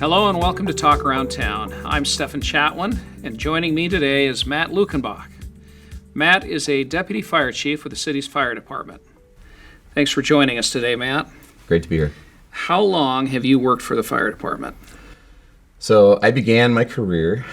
Hello and welcome to Talk Around Town. I'm Stefan Chatwin, and joining me today is Matt Luckenbach. Matt is a deputy fire chief with the city's fire department. Thanks for joining us today, Matt. Great to be here. How long have you worked for the fire department? So I began my career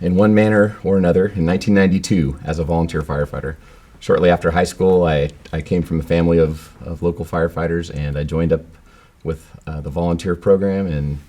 in one manner or another in 1992 as a volunteer firefighter. Shortly after high school, I came from a family of local firefighters, and I joined up with the volunteer program, and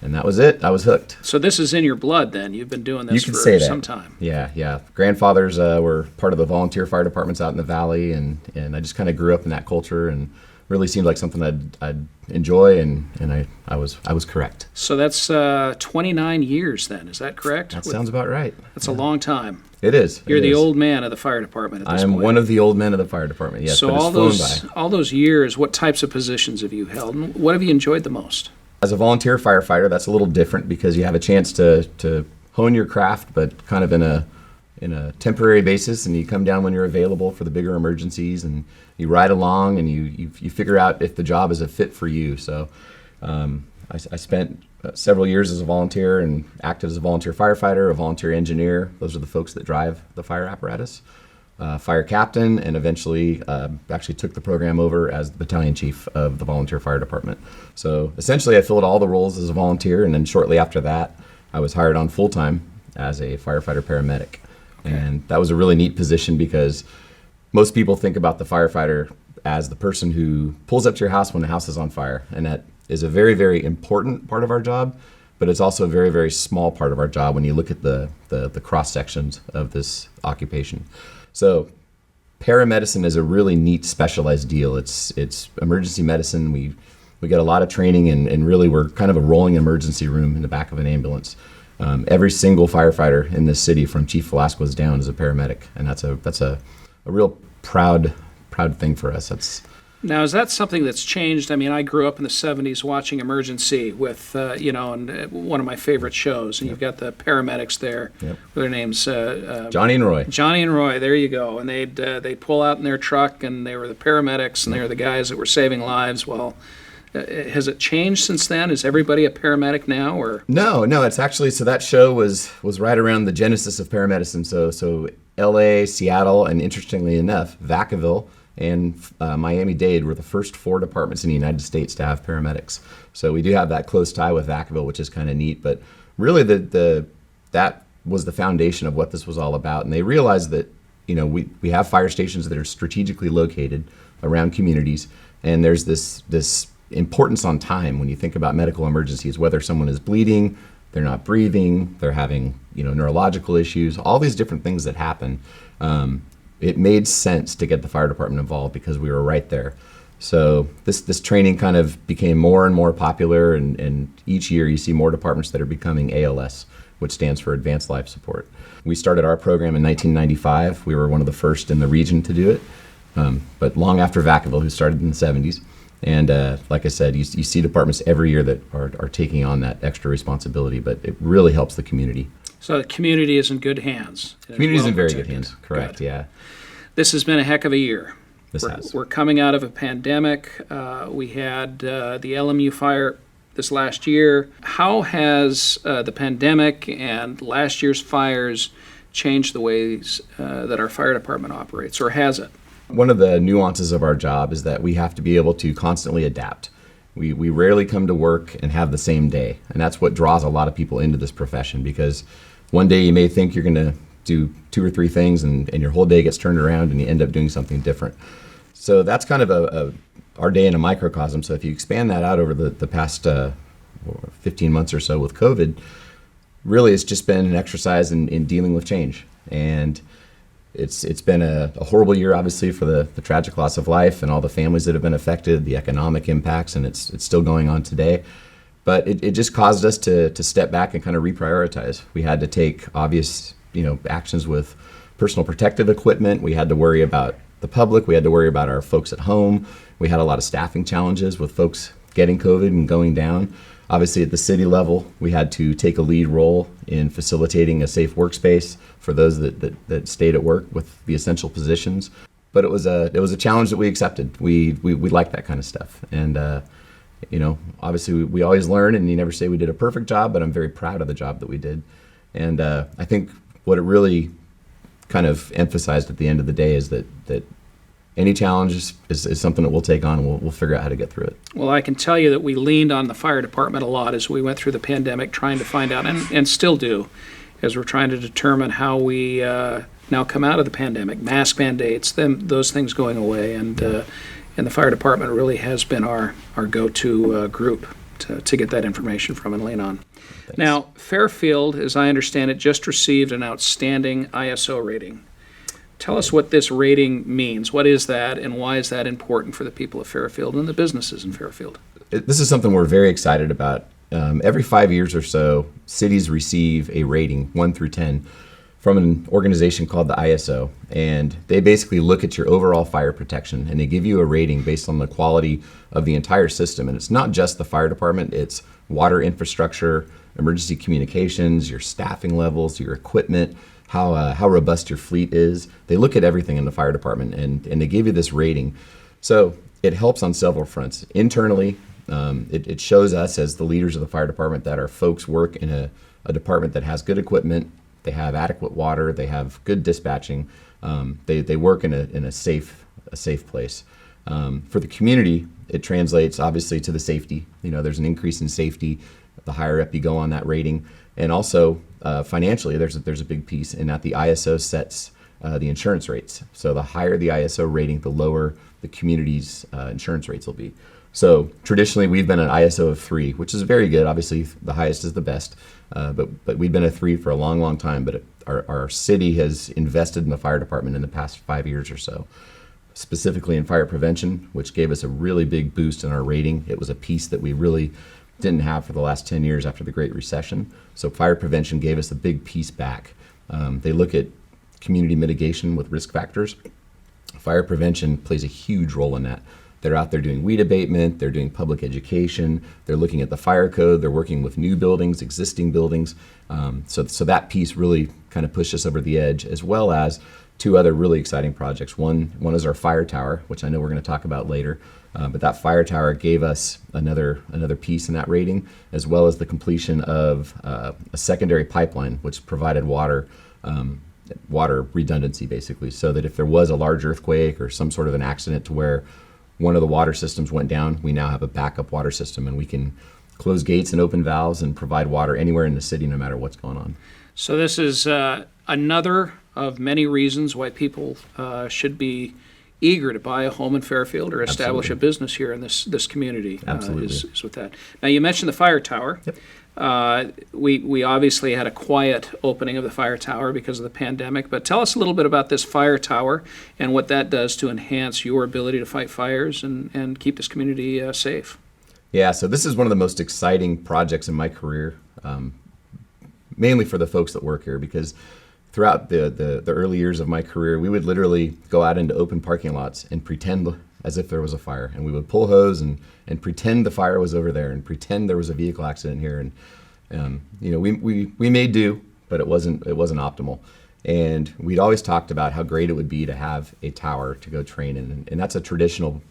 that was it. I was hooked. So this is in your blood then? You've been doing this for some time. Yeah. Grandfathers were part of the volunteer fire departments out in the valley, and I just kind of grew up in that culture and really seemed like something I'd enjoy, and I was correct. So that's 29 years then, is that correct? That sounds about right. That's a long time. It is. You're the old man of the fire department at this point. I am one of the old men of the fire department, yes. So all those years, what types of positions have you held, and what have you enjoyed the most? As a volunteer firefighter, that's a little different because you have a chance to hone your craft, but kind of in a temporary basis, and you come down when you're available for the bigger emergencies, and you ride along, and you figure out if the job is a fit for you. So I spent several years as a volunteer and acted as a volunteer firefighter, a volunteer engineer. Those are the folks that drive the fire apparatus. Fire captain, and eventually actually took the program over as the battalion chief of the volunteer fire department. So essentially I filled all the roles as a volunteer, and then shortly after that I was hired on full-time as a firefighter paramedic. Okay. And that was a really neat position because most people think about the firefighter as the person who pulls up to your house when the house is on fire, and that is a very, very important part of our job, but it's also a very, very small part of our job when you look at the cross sections of this occupation. So paramedicine is a really neat specialized deal. It's emergency medicine. We get a lot of training, and really we're kind of a rolling emergency room in the back of an ambulance. Every single firefighter in this city from Chief Velasquez down is a paramedic, and that's a real proud thing for us. Now, is that something that's changed? I mean, I grew up in the 70s watching Emergency with, and one of my favorite shows. And You've got the paramedics there. Yep. Their names Johnny and Roy. Johnny and Roy, there you go. And they'd pull out in their truck, and they were the paramedics, and they were the guys that were saving lives. Well, has it changed since then? Is everybody a paramedic now, or? No, it's actually, so that show was right around the genesis of paramedicine. So L.A., Seattle, and interestingly enough, Vacaville and Miami-Dade were the first 4 departments in the United States to have paramedics. So we do have that close tie with Vacaville, which is kind of neat. But really, that was the foundation of what this was all about. And they realized that we have fire stations that are strategically located around communities, and there's this importance on time when you think about medical emergencies, whether someone is bleeding, they're not breathing, they're having neurological issues, all these different things that happen. It made sense to get the fire department involved because we were right there. So this training kind of became more and more popular, and each year you see more departments that are becoming ALS, which stands for Advanced Life Support. We started our program in 1995. We were one of the first in the region to do it, but long after Vacaville, who started in the 70s. And like I said, you see departments every year that are taking on that extra responsibility, but it really helps the community. So the community is in good hands. Community is in very good hands, correct, yeah. This has been a heck of a year. Has. We're coming out of a pandemic. We had the LMU fire this last year. How has the pandemic and last year's fires changed the ways that our fire department operates, or has it? One of the nuances of our job is that we have to be able to constantly adapt. We rarely come to work and have the same day, and that's what draws a lot of people into this profession, because one day you may think you're going to do 2 or 3 things, and your whole day gets turned around and you end up doing something different. So that's kind of our day in a microcosm. So if you expand that out over the past 15 months or so with COVID, really it's just been an exercise in dealing with change. And it's been a horrible year, obviously, for the tragic loss of life and all the families that have been affected, the economic impacts, and it's still going on today. But it just caused us to step back and kind of reprioritize. We had to take obvious actions with personal protective equipment. We had to worry about the public. We had to worry about our folks at home. We had a lot of staffing challenges with folks getting COVID and going down. Obviously, at the city level, we had to take a lead role in facilitating a safe workspace for those that stayed at work with the essential positions. But it was a challenge that we accepted. We like that kind of stuff, and Obviously we always learn, and you never say we did a perfect job, but I'm very proud of the job that we did. And I think what it really kind of emphasized at the end of the day is that any challenge is something that we'll take on, and we'll figure out how to get through it. Well, I can tell you that we leaned on the fire department a lot as we went through the pandemic, trying to find out, and still do, as we're trying to determine how we now come out of the pandemic. Mask mandates, those things going away, and the fire department really has been our go-to group to get that information from and lean on. Thanks. Now, Fairfield, as I understand it, just received an outstanding ISO rating. Tell us what this rating means. What is that, and why is that important for the people of Fairfield and the businesses in Fairfield? This is something we're very excited about. Every 5 years or so, cities receive a rating, 1 through 10, from an organization called the ISO. And they basically look at your overall fire protection, and they give you a rating based on the quality of the entire system. And it's not just the fire department, it's water infrastructure, emergency communications, your staffing levels, your equipment, how robust your fleet is. They look at everything in the fire department, and they give you this rating. So it helps on several fronts. Internally, it shows us as the leaders of the fire department that our folks work in a department that has good equipment, they have adequate water, they have good dispatching, they work in a safe place. For the community, it translates obviously to the safety. There's an increase in safety the higher up you go on that rating. And also financially, there's a big piece in that the ISO sets the insurance rates. So the higher the ISO rating, the lower the community's insurance rates will be. So traditionally, we've been an ISO of 3, which is very good. Obviously, the highest is the best. But we've been a 3 for a long, long time. But our city has invested in the fire department in the past 5 years or so, specifically in fire prevention, which gave us a really big boost in our rating. It was a piece that we really didn't have for the last 10 years after the Great Recession. So fire prevention gave us a big piece back. They look at community mitigation with risk factors. Fire prevention plays a huge role in that. They're out there doing weed abatement, they're doing public education, they're looking at the fire code, they're working with new buildings, existing buildings. So that piece really kind of pushed us over the edge, as well as 2 other really exciting projects. One is our fire tower, which I know we're going to talk about later. But that fire tower gave us another piece in that rating, as well as the completion of a secondary pipeline, which provided water redundancy, basically, so that if there was a large earthquake or some sort of an accident to where one of the water systems went down, we now have a backup water system, and we can close gates and open valves and provide water anywhere in the city, no matter what's going on. So this is another of many reasons why people should be eager to buy a home in Fairfield or establish a business here in this community. Absolutely. Is with that. Now, you mentioned the fire tower. Yep. We obviously had a quiet opening of the fire tower because of the pandemic, but tell us a little bit about this fire tower and what that does to enhance your ability to fight fires and keep this community safe. Yeah, so this is one of the most exciting projects in my career, mainly for the folks that work here, because throughout the early years of my career, we would literally go out into open parking lots and pretend as if there was a fire. And we would pull hose and pretend the fire was over there and pretend there was a vehicle accident here. And we may do, but it wasn't optimal. And we'd always talked about how great it would be to have a tower to go train in. And that's a traditional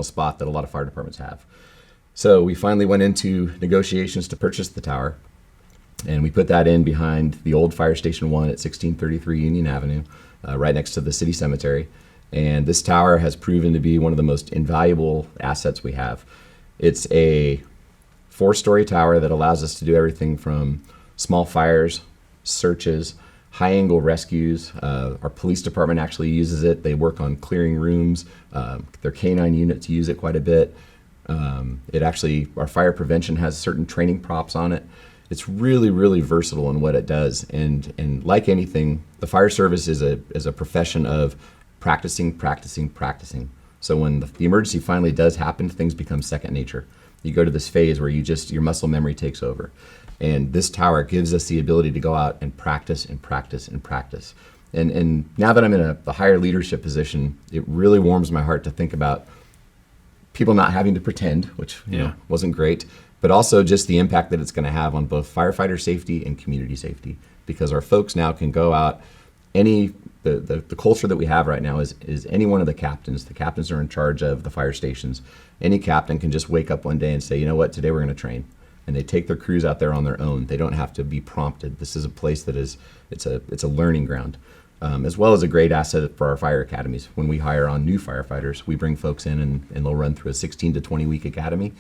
spot that a lot of fire departments have. So we finally went into negotiations to purchase the tower. And we put that in behind the old Fire Station 1 at 1633 Union Avenue, right next to the city cemetery. And this tower has proven to be one of the most invaluable assets we have. It's a 4-story tower that allows us to do everything from small fires, searches, high-angle rescues. Our police department actually uses it. They work on clearing rooms. Their canine units use it quite a bit. Our fire prevention has certain training props on it. It's really, really versatile in what it does. And like anything, the fire service is a profession of practicing. So when the emergency finally does happen, things become second nature. You go to this phase where your muscle memory takes over. And this tower gives us the ability to go out and practice. And now that I'm in a higher leadership position, it really warms my heart to think about people not having to pretend, which wasn't great, but also just the impact that it's going to have on both firefighter safety and community safety, because our folks now can go out any the culture that we have right now is any one of the captains are in charge of the fire stations. Any captain can just wake up one day and say, you know what, today we're going to train. And they take their crews out there on their own. They don't have to be prompted. This is a place that it's a learning ground, as well as a great asset for our fire academies. When we hire on new firefighters, we bring folks in and they'll run through a 16 to 20 week academy,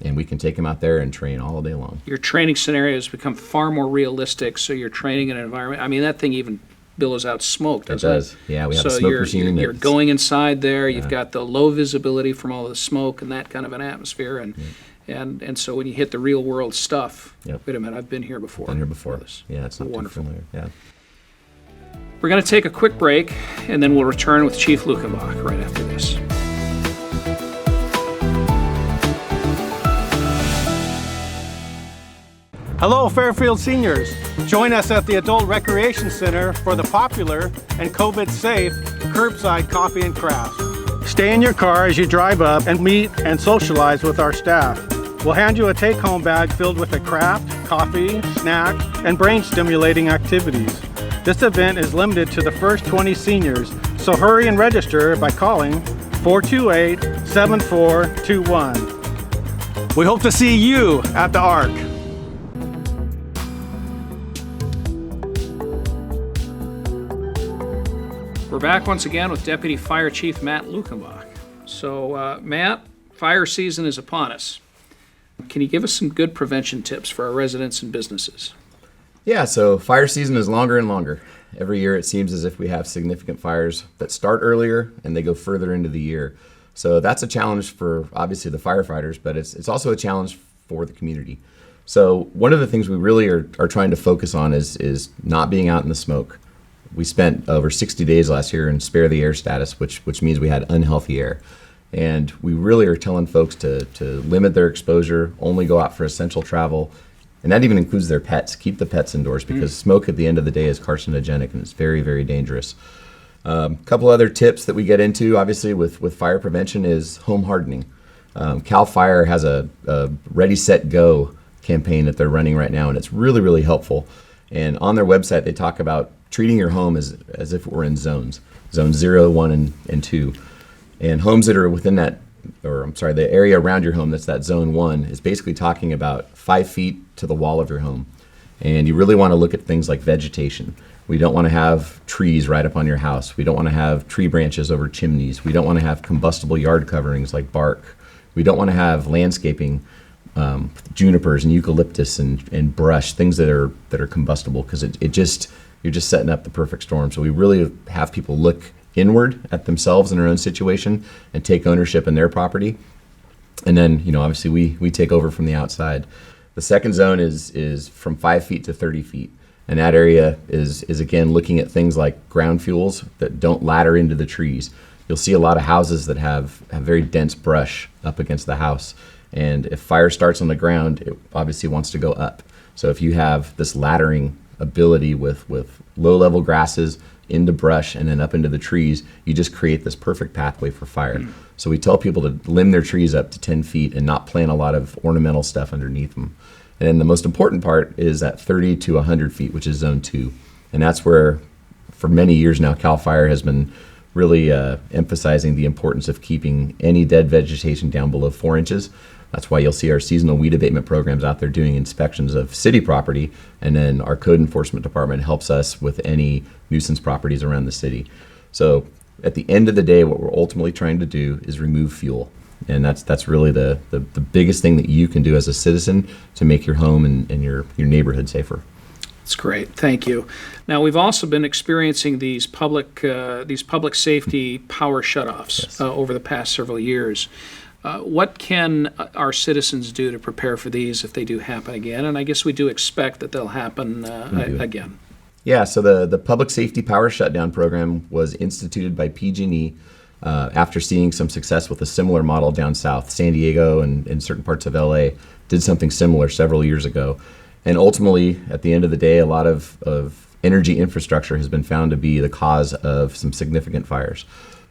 and we can take them out there and train all day long. Your training scenarios become far more realistic, so you're training in an environment. I mean, that thing even billows out smoke, doesn't it? It does. Yeah, we have a smoke machine. You're going inside there. You've got the low visibility from all the smoke and that kind of an atmosphere, and so when you hit the real world stuff, wait a minute, I've been here before. Been here before. Yeah, it's not wonderful. too familiar. Yeah. We're going to take a quick break, and then we'll return with Chief Luckenbach right after this. Hello, Fairfield seniors. Join us at the Adult Recreation Center for the popular and COVID-safe curbside coffee and crafts. Stay in your car as you drive up and meet and socialize with our staff. We'll hand you a take-home bag filled with a craft, coffee, snack, and brain-stimulating activities. This event is limited to the first 20 seniors, so hurry and register by calling 428-7421. We hope to see you at the ARC. We're back once again with Deputy Fire Chief Matt Luckenbach. So, Matt, fire season is upon us. Can you give us some good prevention tips for our residents and businesses? Yeah, so fire season is longer and longer. Every year it seems as if we have significant fires that start earlier and they go further into the year. So that's a challenge for obviously the firefighters, but it's also a challenge for the community. So one of the things we really are trying to focus on is not being out in the smoke. We spent over 60 days last year in spare the air status, which means we had unhealthy air. And we really are telling folks to limit their exposure, only go out for essential travel, and that even includes their pets. Keep the pets indoors because smoke at the end of the day is carcinogenic and it's very, very dangerous. A couple other tips that we get into, obviously, with fire prevention is home hardening. CAL FIRE has a Ready, Set, Go campaign that they're running right now, and it's really, really helpful. And on their website, they talk about treating your home as if it were in zones, zone 0, 1, and 2. And homes that are within that, the area around your home that's that zone 1 is basically talking about 5 feet to the wall of your home. And you really want to look at things like vegetation. We don't want to have trees right up on your house. We don't want to have tree branches over chimneys. We don't want to have combustible yard coverings like bark. We don't want to have landscaping, junipers and eucalyptus and brush, things that are combustible, because you're just setting up the perfect storm. So we really have people look inward at themselves and their own situation and take ownership in their property. And then, obviously we take over from the outside. The second zone is from 5 feet to 30 feet. And that area is again looking at things like ground fuels that don't ladder into the trees. You'll see a lot of houses that have very dense brush up against the house. And if fire starts on the ground, it obviously wants to go up. So if you have this laddering ability with low-level grasses into brush and then up into the trees, you just create this perfect pathway for fire. So we tell people to limb their trees up to 10 feet and not plant a lot of ornamental stuff underneath them. And then the most important part is at 30 to 100 feet, which is zone 2. And that's where, for many years now, CAL FIRE has been really emphasizing the importance of keeping any dead vegetation down below 4 inches. That's why you'll see our seasonal weed abatement programs out there doing inspections of city property, and then our code enforcement department helps us with any nuisance properties around the city. So at the end of the day, what we're ultimately trying to do is remove fuel. And that's really the biggest thing that you can do as a citizen to make your home and your neighborhood safer. That's great. Thank you. Now, we've also been experiencing these public safety power shutoffs over the past several years. What can our citizens do to prepare for these if they do happen again? And I guess we do expect that they'll happen again. Yeah, so the Public Safety Power Shutdown program was instituted by PG&E after seeing some success with a similar model down south. San Diego and certain parts of LA did something similar several years ago. And ultimately, at the end of the day, a lot of energy infrastructure has been found to be the cause of some significant fires.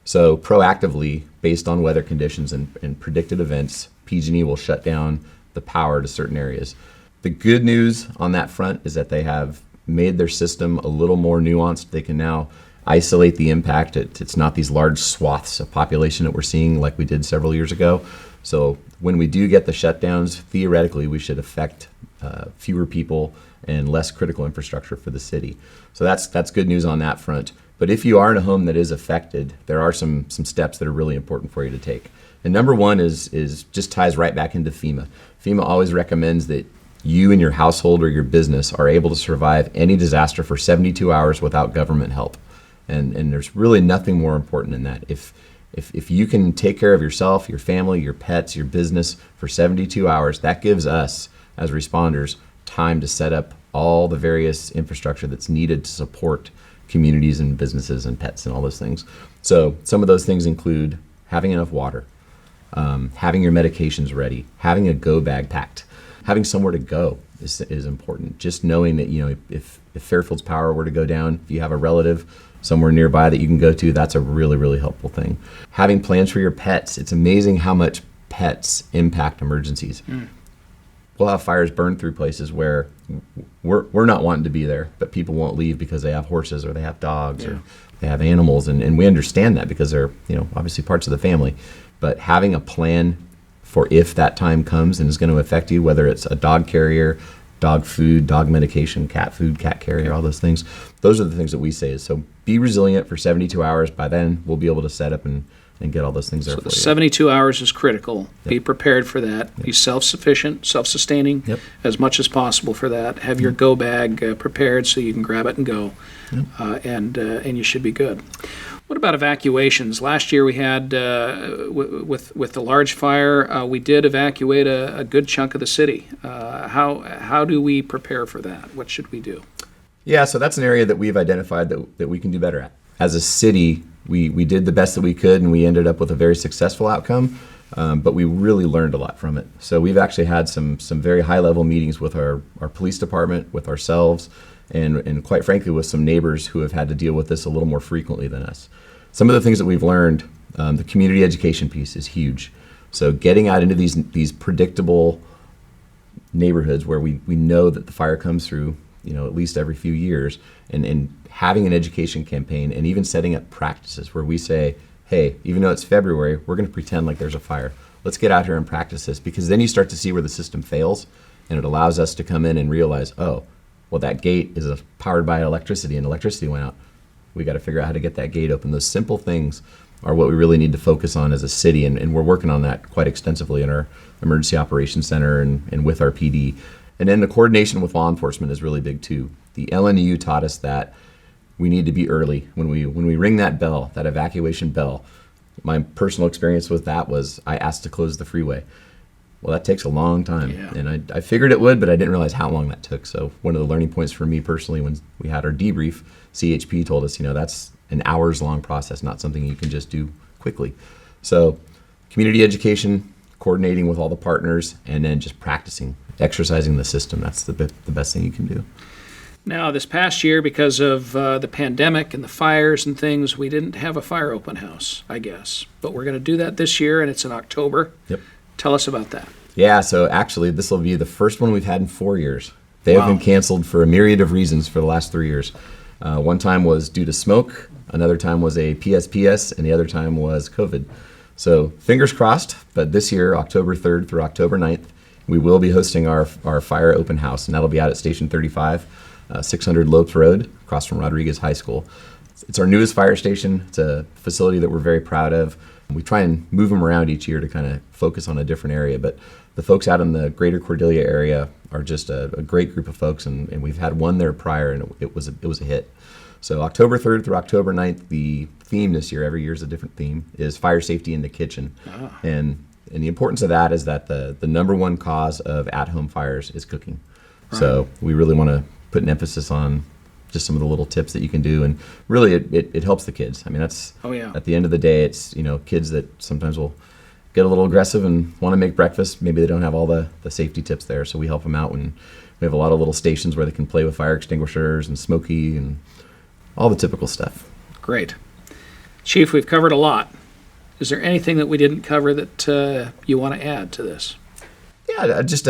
So proactively, based on weather conditions and predicted events, PG&E will shut down the power to certain areas. The good news on that front is that they have made their system a little more nuanced. They can now isolate the impact. It's not these large swaths of population that we're seeing like we did several years ago. So when we do get the shutdowns, theoretically, we should affect fewer people and less critical infrastructure for the city. So that's good news on that front. But if you are in a home that is affected, there are some steps that are really important for you to take. And number one is just ties right back into FEMA. FEMA always recommends that you and your household or your business are able to survive any disaster for 72 hours without government help. And there's really nothing more important than that. If you can take care of yourself, your family, your pets, your business for 72 hours, that gives us as responders time to set up all the various infrastructure that's needed to support communities and businesses and pets and all those things. So some of those things include having enough water, having your medications ready, having a go bag packed, having somewhere to go is important. Just knowing that, if Fairfield's power were to go down, if you have a relative somewhere nearby that you can go to, that's a really, really helpful thing. Having plans for your pets. It's amazing how much pets impact emergencies. We'll have fires burn through places where we're not wanting to be there, but people won't leave because they have horses or they have dogs or they have animals, and we understand that because they're obviously parts of the family. But having a plan for if that time comes and is going to affect you, whether it's a dog carrier, dog food, dog medication, cat food, cat carrier, all those things. Those are the things that we say is, so be resilient for 72 hours. By then, we'll be able to set up and get all those things there So for the you. 72 hours is critical. Yep. Be prepared for that. Be self-sufficient, self-sustaining Yep. as much as possible for that. Have your go bag prepared so you can grab it and go, and you should be good. What about evacuations? Last year we had, with the large fire, we did evacuate a good chunk of the city. How do we prepare for that? What should we do? Yeah, so that's an area that we've identified that we can do better at. As a city, we did the best that we could, and we ended up with a very successful outcome, but we really learned a lot from it. So we've actually had some very high-level meetings with our police department, with ourselves, and quite frankly with some neighbors who have had to deal with this a little more frequently than us. Some of the things that we've learned, the community education piece is huge. So getting out into these predictable neighborhoods where we know that the fire comes through, at least every few years, and having an education campaign and even setting up practices where we say, hey, even though it's February, we're going to pretend like there's a fire. Let's get out here and practice this, because then you start to see where the system fails, and it allows us to come in and realize, oh, well, that gate is powered by electricity and electricity went out. We got to figure out how to get that gate open. Those simple things are what we really need to focus on as a city, and we're working on that quite extensively in our Emergency Operations Center and with our PD. And then the coordination with law enforcement is really big too. The LNEU taught us that we need to be early. When we ring that bell, that evacuation bell, my personal experience with that was I asked to close the freeway. Well, that takes a long time, and I figured it would, but I didn't realize how long that took. So one of the learning points for me personally, when we had our debrief, CHP told us, that's an hours-long process, not something you can just do quickly. So community education, coordinating with all the partners, and then just practicing, exercising the system. That's the best thing you can do. Now, this past year, because of the pandemic and the fires and things, we didn't have a fire open house, I guess. But we're going to do that this year, and it's in October. Yep. Tell us about that. Yeah, so actually, this will be the first one we've had in 4 years. They have been canceled for a myriad of reasons for the last 3 years. One time was due to smoke, another time was a PSPS, and the other time was COVID. So fingers crossed, but this year, October 3rd through October 9th, we will be hosting our fire open house, and that'll be out at Station 35, 600 Lopes Road, across from Rodriguez High School. It's our newest fire station. It's a facility that we're very proud of. We try and move them around each year to kind of focus on a different area, but the folks out in the greater Cordelia area are just a great group of folks, and we've had one there prior, and it was a hit. So October 3rd through October 9th, the theme this year, every year is a different theme, is fire safety in the kitchen. And the importance of that is that the number one cause of at-home fires is cooking. Right. So we really want to put an emphasis on just some of the little tips that you can do, and really it helps the kids. I mean, that's at the end of the day, it's kids that sometimes will get a little aggressive and want to make breakfast. Maybe they don't have all the safety tips there, so we help them out, and we have a lot of little stations where they can play with fire extinguishers and smoky and all the typical stuff. Great. Chief, we've covered a lot. Is there anything that we didn't cover that you want to add to this? Yeah, I just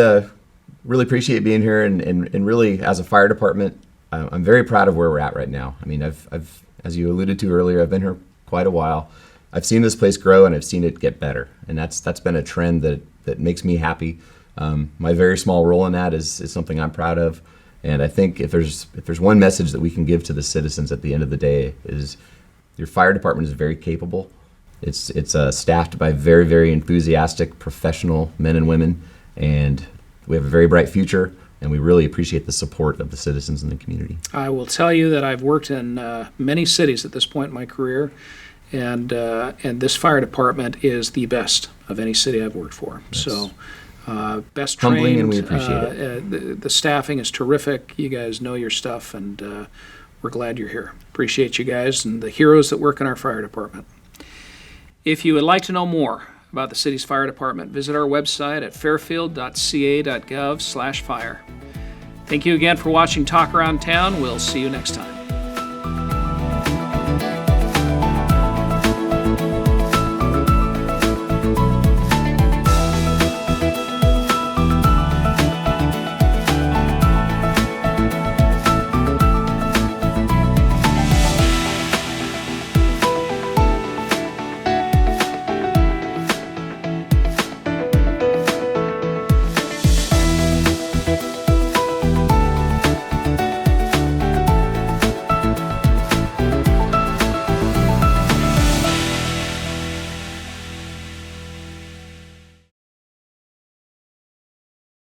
really appreciate being here, and really, as a fire department, I'm very proud of where we're at right now. I mean, I've As you alluded to earlier, I've been here quite a while. I've seen this place grow and I've seen it get better, and that's been a trend that makes me happy. My very small role in that is something I'm proud of, and I think if there's one message that we can give to the citizens at the end of the day is your fire department is very capable. It's staffed by very, very enthusiastic, professional men and women, and we have a very bright future, and we really appreciate the support of the citizens in the community. I will tell you that I've worked in many cities at this point in my career, and this fire department is the best of any city I've worked for. Yes. So, best trained. Humbling, and we appreciate it. The staffing is terrific. You guys know your stuff, and we're glad you're here. Appreciate you guys and the heroes that work in our fire department. If you would like to know more about the city's fire department, visit our website at fairfield.ca.gov/fire. Thank you again for watching Talk Around Town. We'll see you next time.